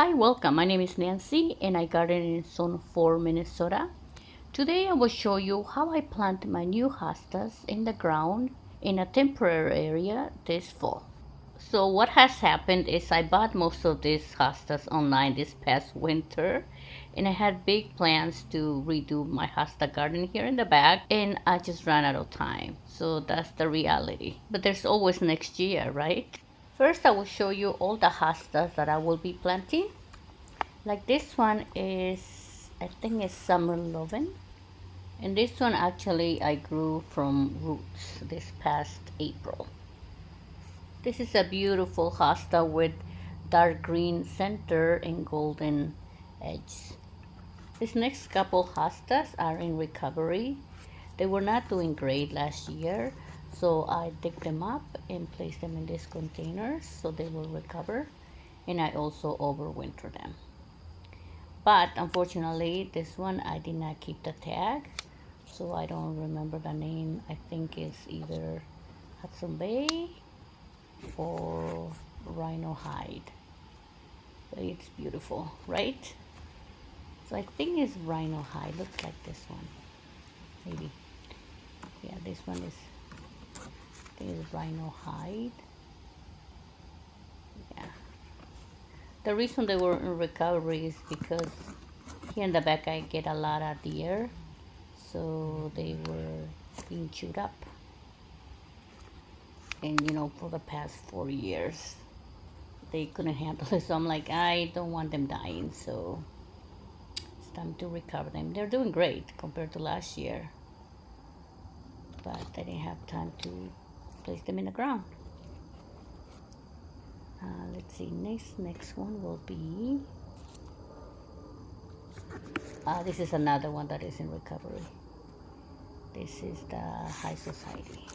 Hi, welcome. My name is Nancy and I garden in Zone 4, Minnesota. Today I will show you how I plant my new hostas in the ground in a temporary area this fall. So what has happened is I bought most of these hostas online this past winter and I had big plans to redo my hosta garden here in the back and I just ran out of time. So that's the reality. But there's always next year, right? First I will show you all the hostas that I will be planting. Like this one is, I think it's summer Lovin. And this one actually I grew from roots this past April. This is a beautiful hosta with dark green center and golden edges. These next couple hostas are in recovery. They were not doing great last year, so I dig them up and place them in these containers so they will recover. And I also overwinter them. But unfortunately, this one I did not keep the tag, so I don't remember the name. I think it's either Hudson Bay or Rhino hide. But it's beautiful, right? So I think it's Rhino hide. Looks like this one, maybe. Yeah, this one is. I think it's Rhino hide. Yeah. The reason they were in recovery is because here in the back I get a lot of deer, so they were being chewed up. And for the past 4 years they couldn't handle it, so I'm like, I don't want them dying, so it's time to recover them. They're doing great compared to last year, but I didn't have time to place them in the ground. Let's see, next one will be this is another one that is in recovery. This is the High Society.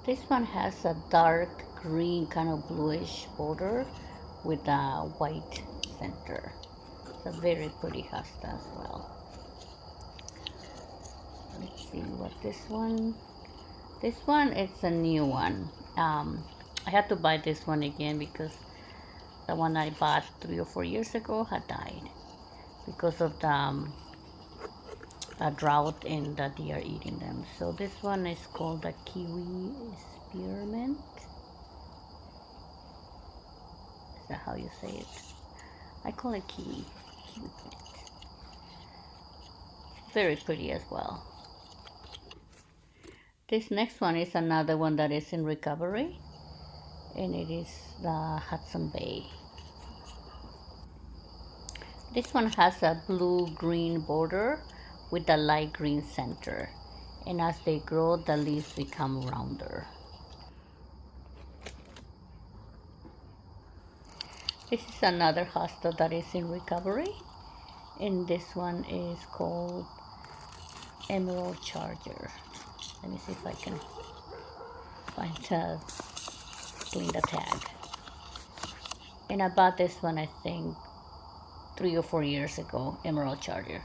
This one has a dark green, kind of bluish border with a white center. It's a very pretty hosta as well. Let's see what this one is a new one. I had to buy this one again because the one I bought 3 or 4 years ago had died because of the drought and the deer eating them. So this one is called the Kiwi Spearmint. Is that how you say it? I call it Kiwi. Kiwi plant. Very pretty as well. This next one is another one that is in recovery, and it is the Hudson Bay. This one has a blue-green border with a light green center, and as they grow the leaves become rounder. This is another hosta that is in recovery, and this one is called Emerald Charger. Let me see if I can clean the tag. And I bought this one I think 3 or 4 years ago, Emerald Charger,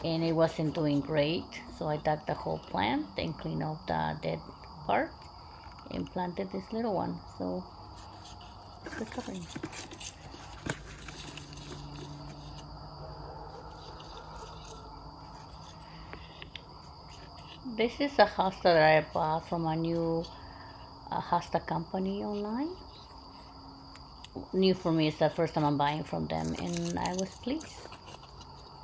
and it wasn't doing great, so I dug the whole plant and cleaned out the dead part and planted this little one, so it's recovering. This is a hosta that I bought from a new hosta company online. New for me, it's the first time I'm buying from them, and I was pleased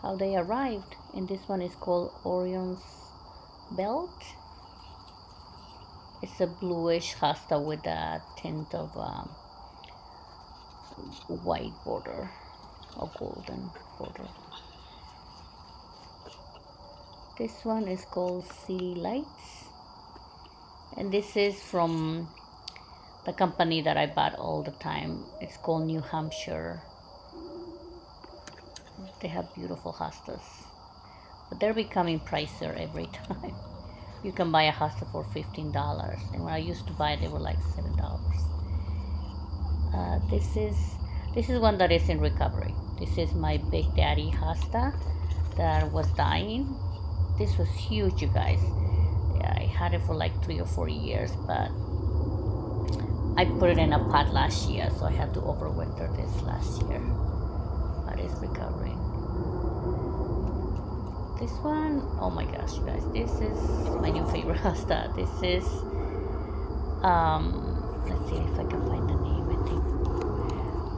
how they arrived. And this one is called Orion's Belt. It's a bluish hosta with a tint of white border or golden border. This one is called City Lights, and this is from the company that I bought all the time. It's called New Hampshire. They have beautiful hostas, but they're becoming pricier every time. You can buy a hosta for $15, and when I used to buy it, they were like $7. This is one that is in recovery. This is my Big Daddy hosta that was dying. This was huge, you guys. Yeah, I had it for like 3 or 4 years, but I put it in a pot last year, so I had to overwinter this last year. But it's recovering. This one, oh my gosh, you guys, this is my new favorite hosta. This is, let's see if I can find the name, I think.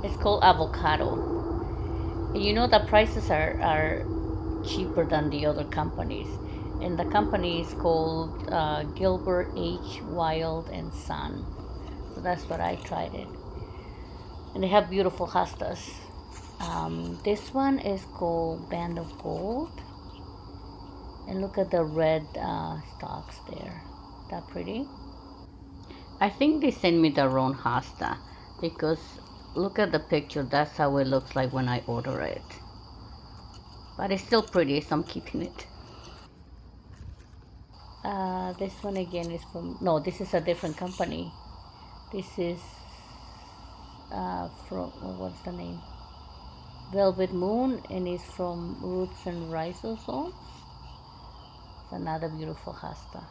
It's called Avocado. And you know the prices are cheaper than the other companies. And the company is called Gilbert H. Wild and Son. So that's what I tried it. And they have beautiful hostas. This one is called Band of Gold. And look at the red stalks there. That pretty? I think they sent me the wrong hosta because look at the picture. That's how it looks like when I order it. But it's still pretty, so I'm keeping it. This one again is from, no, this is a different company. This is from, what's the name? Velvet Moon, and it's from Roots and Rhizosomes. It's another beautiful hosta.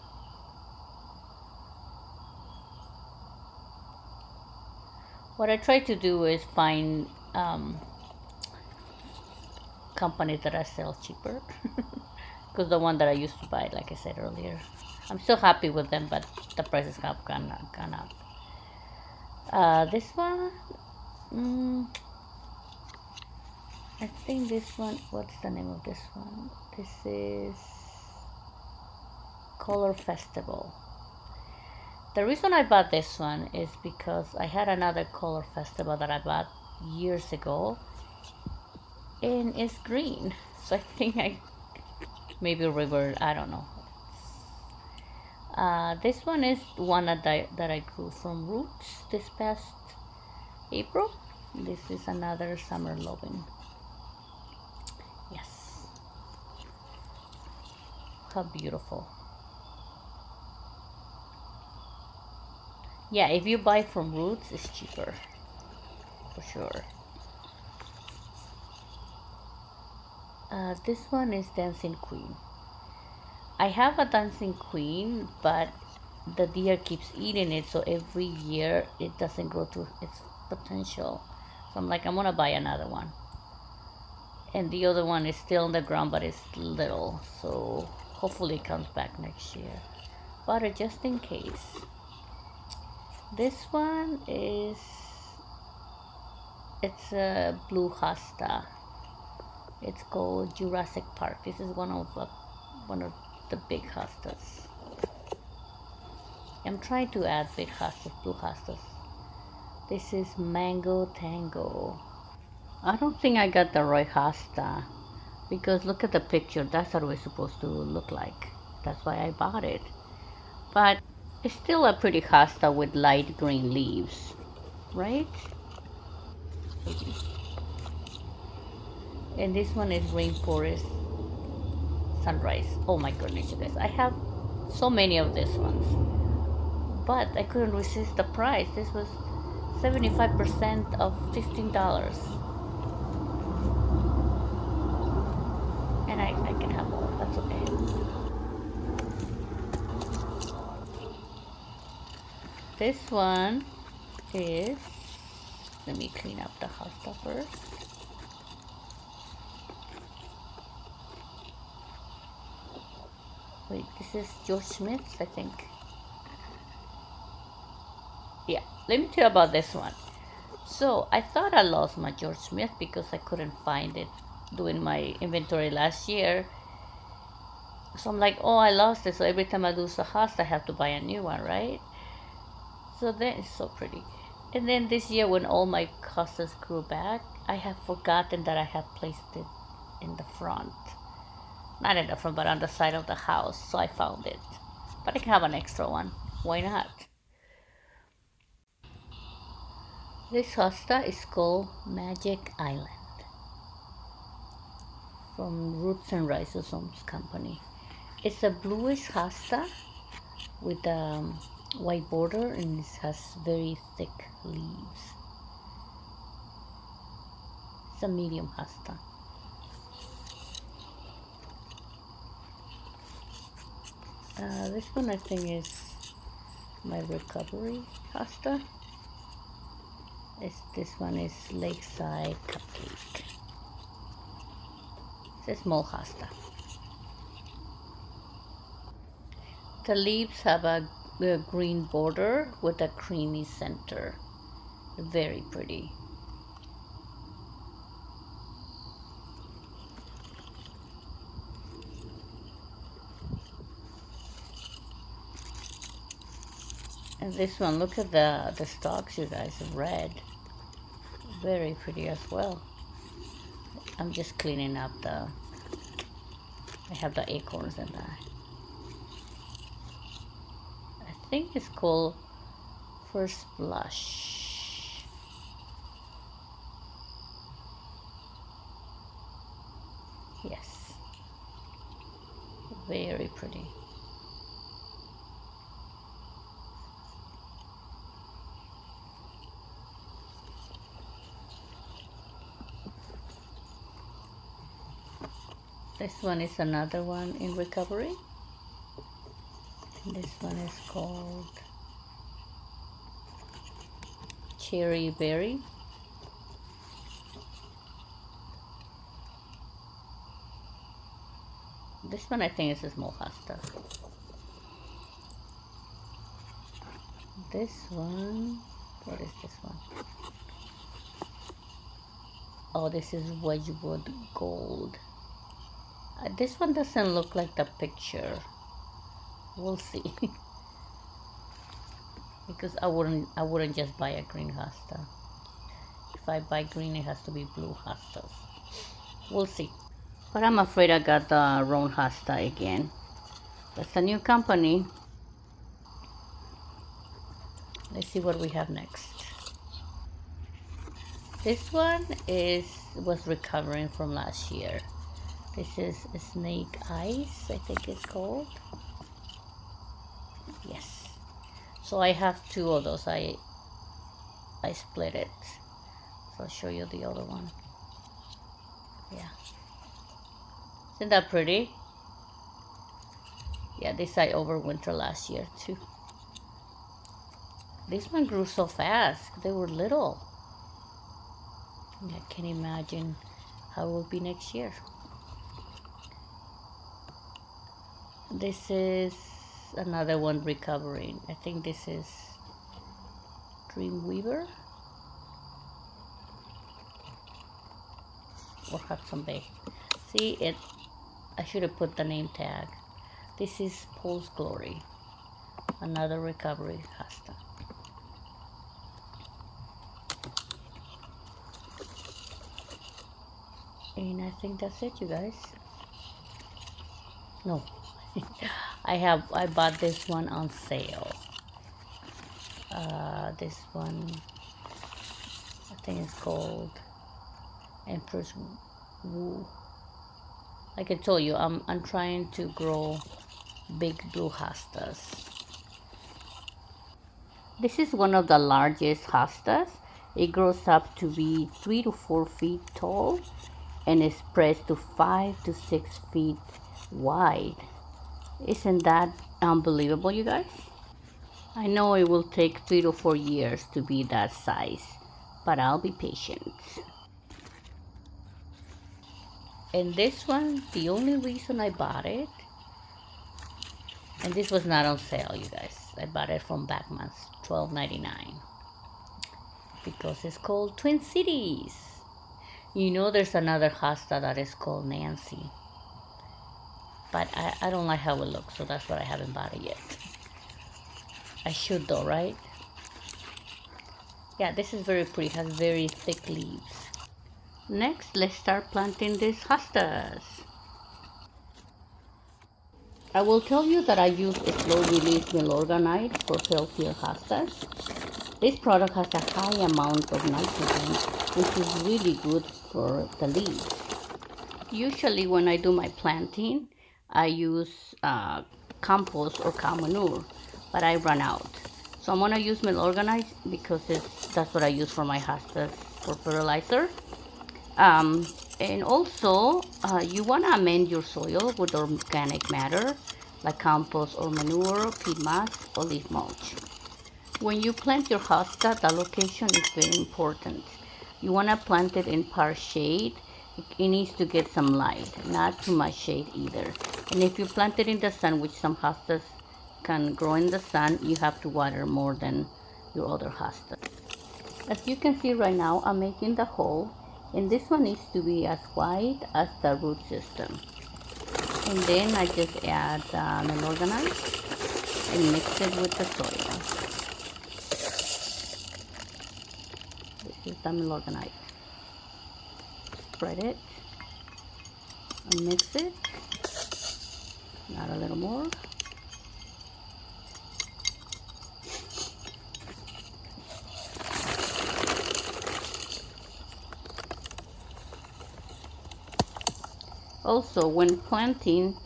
What I try to do is find companies that I sell cheaper. Because the one that I used to buy, like I said earlier, I'm still happy with them, but the prices have gone up. This one, I think this one, what's the name of this one? This is Color Festival. The reason I bought this one is because I had another Color Festival that I bought years ago, and it's green. So I think I maybe river, I don't know. This one is one that I grew from roots this past April. This is another summer Lovin. Yes. How beautiful. Yeah, if you buy from roots, it's cheaper. For sure. This one is Dancing Queen. I have a Dancing Queen, but the deer keeps eating it, so every year it doesn't grow to its potential. So I'm like, I'm gonna buy another one. And the other one is still on the ground, but it's little, so hopefully it comes back next year. But just in case. This one is, it's a blue hosta. It's called Jurassic Park. This is one of the big hostas. I'm trying to add big hostas, blue hostas. This is Mango Tango. I don't think I got the right hosta because look at the picture. That's what it's supposed to look like. That's why I bought it. But it's still a pretty hosta with light green leaves, right? And this one is Rainforest Sunrise. Oh my goodness, you guys. I have so many of these ones. But I couldn't resist the price. This was 75% of $15. And I can have more. That's okay. This one is, let me clean up the hosta first. Wait, this is George Smith's, I think. Yeah, let me tell you about this one. So I thought I lost my George Smith because I couldn't find it doing my inventory last year. So I'm like, oh, I lost it. So every time I lose a hosta, I have to buy a new one, right? So then it's so pretty. And then this year when all my hostas grew back, I have forgotten that I had placed it in the front. Not in the front, but on the side of the house. So I found it. But I can have an extra one. Why not? This hosta is called Magic Island from Roots and Rhizosomes Company. It's a bluish hosta with a white border and it has very thick leaves. It's a medium hosta. This one I think is my recovery hosta. This one is Lakeside Cupcake. It's a small hosta. The leaves have a green border with a creamy center. Very pretty. And this one, look at the stalks, you guys, red. Very pretty as well. I'm just cleaning up I have the acorns in that. I think it's called First Blush. Yes. Very pretty. This one is another one in recovery. And this one is called Cherry Berry. This one I think is a small hosta. This one, what is this one? Oh, this is Wedgwood Gold. This one doesn't look like the picture. We'll see. Because I wouldn't just buy a green hosta. If I buy green, it has to be blue hostas. We'll see. But I'm afraid I got the wrong hosta again. That's a new company. Let's see what we have next. This one was recovering from last year. This is Snake Eyes, I think it's called. Yes. So I have two of those. I split it. So I'll show you the other one. Yeah. Isn't that pretty? Yeah, this I overwintered last year too. This one grew so fast. They were little. I can't imagine how it will be next year. This is another one recovering. I think this is Dreamweaver or Hudson Bay. See it. I should have put the name tag. This is Pulse Glory, another recovery hosta. And I think that's it, you guys. No. I bought this one on sale. This one, I think it's called Empress Wu. Like I told you, I'm trying to grow big blue hostas. This is one of the largest hostas. It grows up to be 3 to 4 feet tall and it spreads to 5 to 6 feet wide. Isn't that unbelievable, you guys? I know it will take 3 to 4 years to be that size, but I'll be patient. And this one, the only reason I bought it, and this was not on sale, you guys. I bought it from Backman's, $12.99, because it's called Twin Cities. You know, there's another hosta that is called Nancy, but I don't like how it looks, so that's why I haven't bought it yet. I should though, right? Yeah, this is very pretty. It has very thick leaves. Next, let's start planting these hostas. I will tell you that I use a slow-release milorganite for healthier hostas. This product has a high amount of nitrogen, which is really good for the leaves. Usually when I do my planting, I use compost or cow manure, but I run out. So I'm gonna use milorganite because that's what I use for my hostas for fertilizer. And also, you wanna amend your soil with organic matter, like compost or manure, peat moss, or leaf mulch. When you plant your hosta, the location is very important. You want to plant it in part shade. It needs to get some light, not too much shade either. And if you plant it in the sun, which some hostas can grow in the sun, you have to water more than your other hostas. As you can see right now, I'm making the hole, and this one needs to be as wide as the root system. And then I just add menorganite and mix it with the soil. This is the menorganite. Spread it and mix it. Add a little more. Also, when planting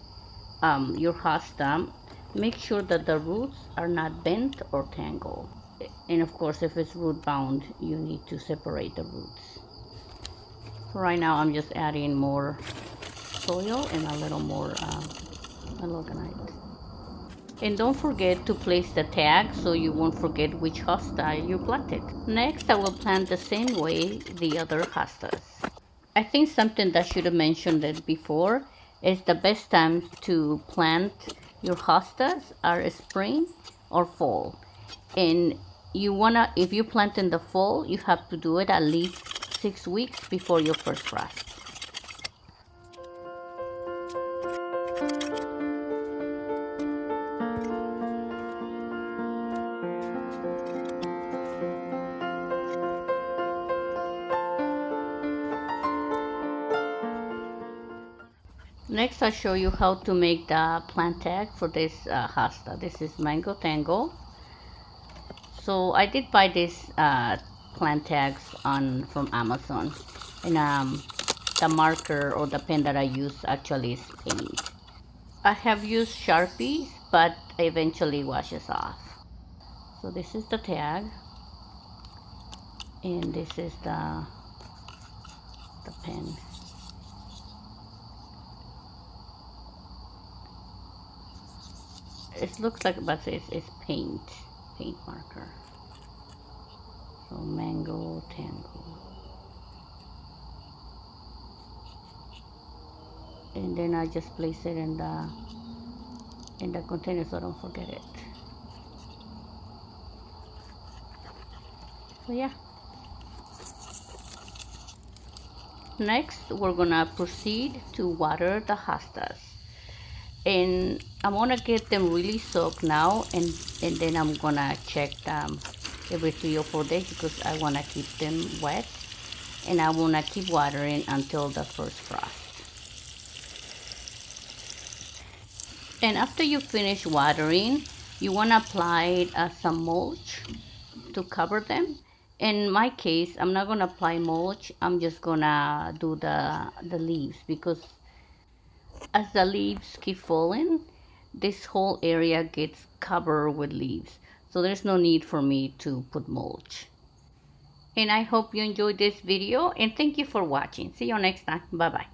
your hosta, make sure that the roots are not bent or tangled. And of course, if it's root bound, you need to separate the roots. So right now, I'm just adding more soil and a little more menorganite. And don't forget to place the tag so you won't forget which hosta you planted. Next, I will plant the same way the other hostas. I think something that I should have mentioned it before is the best time to plant your hostas are spring or fall. And you wanna, if you plant in the fall, you have to do it at least 6 weeks before your first frost. Next, I'll show you how to make the plant tag for this hosta. This is Mango Tango. So I did buy this plant tags from Amazon, and the marker or the pen that I use actually is paint. I have used Sharpies, but eventually washes off. So this is the tag, and this is the pen. It looks like, but it's paint marker. So Mango Tango. And then I just place it in the container so I don't forget it. So yeah. Next, we're gonna proceed to water the hostas. And I'm gonna get them really soaked now, and then I'm gonna check them every 3 or 4 days because I wanna keep them wet, and I wanna keep watering until the first frost. And after you finish watering, you wanna apply some mulch to cover them. In my case, I'm not gonna apply mulch. I'm just gonna do the leaves, because as the leaves keep falling, this whole area gets covered with leaves. So there's no need for me to put mulch. And I hope you enjoyed this video, and thank you for watching. See you next time. Bye bye.